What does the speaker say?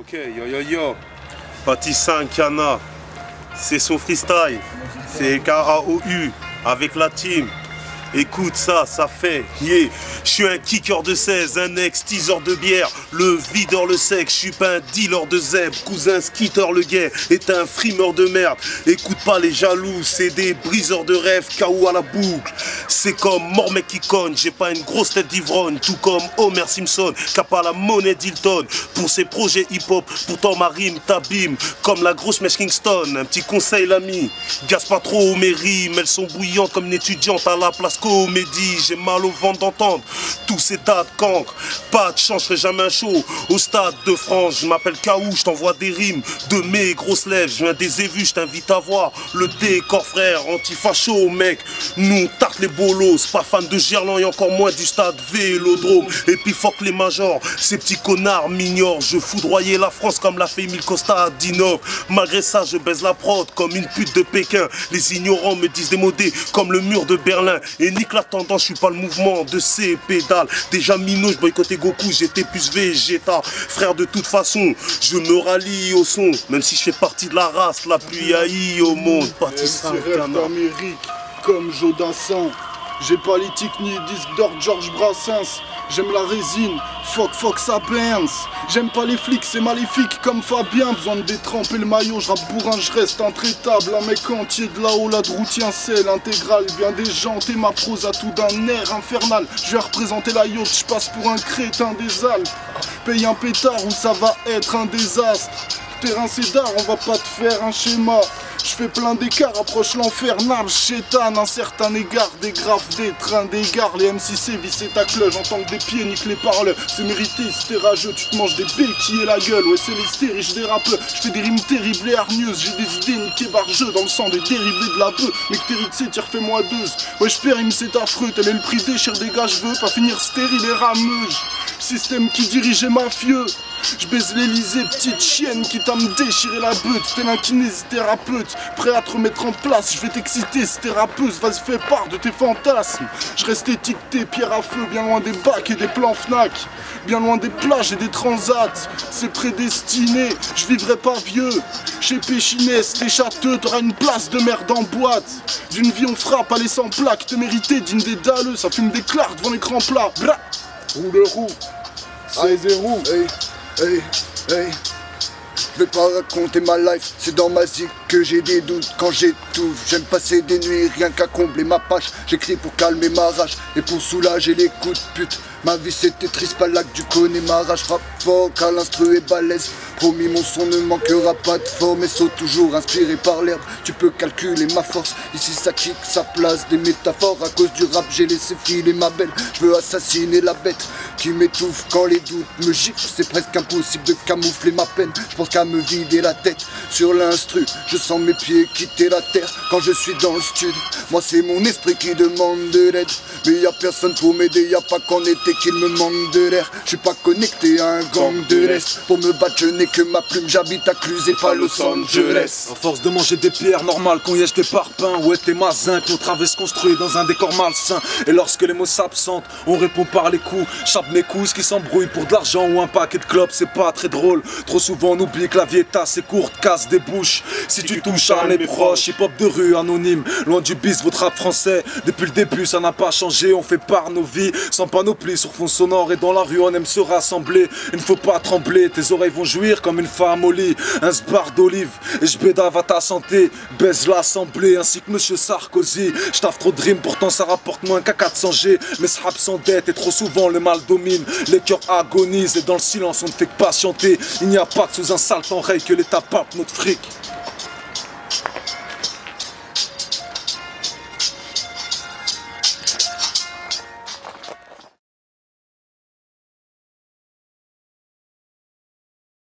Ok, yo yo yo, Patissin Kana, c'est son freestyle, c'est KAOU avec la team. Écoute ça, ça fait, yeah. Je suis un kicker de 16, un ex-teaser de bière, le videur le sec, je suis pas un dealer de zèbre, cousin skitter le gay, est un frimeur de merde. Écoute pas les jaloux, c'est des briseurs de rêve, KO à la boucle. C'est comme mort mec qui conne, j'ai pas une grosse tête d'ivrogne, tout comme Homer Simpson, qui a pas la monnaie d'Hilton. Pour ses projets hip-hop, pourtant ma rime t'abîme, comme la grosse mèche Kingston. Un petit conseil l'ami, gasse pas trop mes rimes, elles sont bouillantes comme une étudiante à la place comédie, j'ai mal au ventre d'entendre tous ces tas de cancres. Pas de chance, je ferai jamais un show au stade de France. Je m'appelle Kaou, je t'envoie des rimes de mes grosses lèvres. Je viens des évus, je t'invite à voir le décor frère. Antifacho mec, nous tarte les bolos. Pas fan de Gerland et encore moins du stade Vélodrome. Et puis fuck les majors, ces petits connards m'ignorent. Je foudroyais la France comme l'a fait Emile Costa à Dinov. Malgré ça je baise la prod comme une pute de Pékin. Les ignorants me disent démodés comme le mur de Berlin. Et nique la tendance, je suis pas le mouvement de ces pédales. Déjà minot, je boycottais Goku, j'étais plus Vegeta. Frère, de toute façon, je me rallie au son. Même si je fais partie de la race la plus haïe au monde. Patissin d'Amérique, comme Jodassin. J'ai pas les tics ni disques d'or Georges Brassens. J'aime la résine, fuck ça Benz. J'aime pas les flics, c'est maléfique comme Fabien. Besoin de détremper le maillot, je rappe bourrin, je reste intraitable. Un mec entier de là-haut, la droutien c'est l'intégrale. Bien déjanté, ma prose a tout d'un air infernal. Je vais représenter la yacht, je passe pour un crétin des Alpes. Paye un pétard ou ça va être un désastre. Terrain c'est d'art, on va pas te faire un schéma. Je fais plein d'écarts, approche l'enfernal, chétane, un certain égard, des graphes, des trains d'égards, les MC visser ta cloche, en tant que des pieds nique les parleurs, c'est mérité, si t'es rageux, tu te manges des béquilles et la gueule, ouais c'est les stériches des rappeurs, je fais des rimes terribles et hargneuses, j'ai des idées niquées bargeux, dans le sang des dérivés de la bœuf, mais que t'hérites t'y refais moi deux, ouais j'périme c'est affreux, tel est le prix déchire des gars, je veux pas finir stérile et rameuse, système qui dirigeait mafieux. Je baise l'Elysée, petite chienne qui t'a me déchiré la beute. T'es un kinésithérapeute, prêt à te remettre en place. Je vais t'exciter, si t'es rappeuse, vas-y fais part de tes fantasmes. Je reste étiqueté, pierre à feu, bien loin des bacs et des plans Fnac. Bien loin des plages et des transats. C'est prédestiné, je vivrai pas vieux. Chez Péchinès, t'es châteux, t'auras une place de merde en boîte. D'une vie on frappe, aller sans plaque. Te mériter, digne des dalleux, ça fume des clars devant l'écran plat. Bra, roue le roue, c'est zéro. Hey, je vais pas raconter ma life, c'est dans ma zik que j'ai des doutes quand j'étouffe. J'aime passer des nuits rien qu'à combler ma page. J'écris pour calmer ma rage et pour soulager les coups de pute. Ma vie c'était triste, pas là que tu connais ma rage. Frappe fort car l'instru est balèze. Promis mon son ne manquera pas de forme et saute toujours inspiré par l'herbe. Tu peux calculer ma force, ici ça kick, ça place des métaphores. À cause du rap j'ai laissé filer ma belle. Je veux assassiner la bête qui m'étouffe quand les doutes me giflent. C'est presque impossible de camoufler ma peine. Je pense qu'à me vider la tête sur l'instru. Je sens mes pieds quitter la terre quand je suis dans le studio. Moi c'est mon esprit qui demande de l'aide. Mais y a personne pour m'aider, y a pas qu'en été qu'il me manque de l'air. Je suis pas connecté à un gang de l'Est. Pour me battre je n'ai que ma plume, j'habite à Cluse et pas Los Angeles. À force de manger des pierres normales, qu'on y des parpaings. Ouais t'es ma zinc, notre ave se construit dans un décor malsain. Et lorsque les mots s'absentent, on répond par les coups. Chape mes couilles qui s'embrouillent pour de l'argent ou un paquet de clopes, c'est pas très drôle. Trop souvent on oublie que la vie est assez courte, casse des bouches. Si tu touches à mes proches, hip hop de rue anonyme, loin du bis, votre rap français. Depuis le début ça n'a pas changé, on fait part nos vies sans panoplie sur fond sonore. Et dans la rue on aime se rassembler. Il ne faut pas trembler, tes oreilles vont jouir comme une femme au lit. Un sbar d'olive et je bédave à ta santé. Baise l'assemblée ainsi que monsieur Sarkozy. Je taffe trop de rimes, pourtant ça rapporte moins qu'à 400 G. Mes raps sans dette et trop souvent le mal domine. Les cœurs agonisent et dans le silence on ne fait que patienter. Il n'y a pas que sous un sale temps que l'État pape notre fric.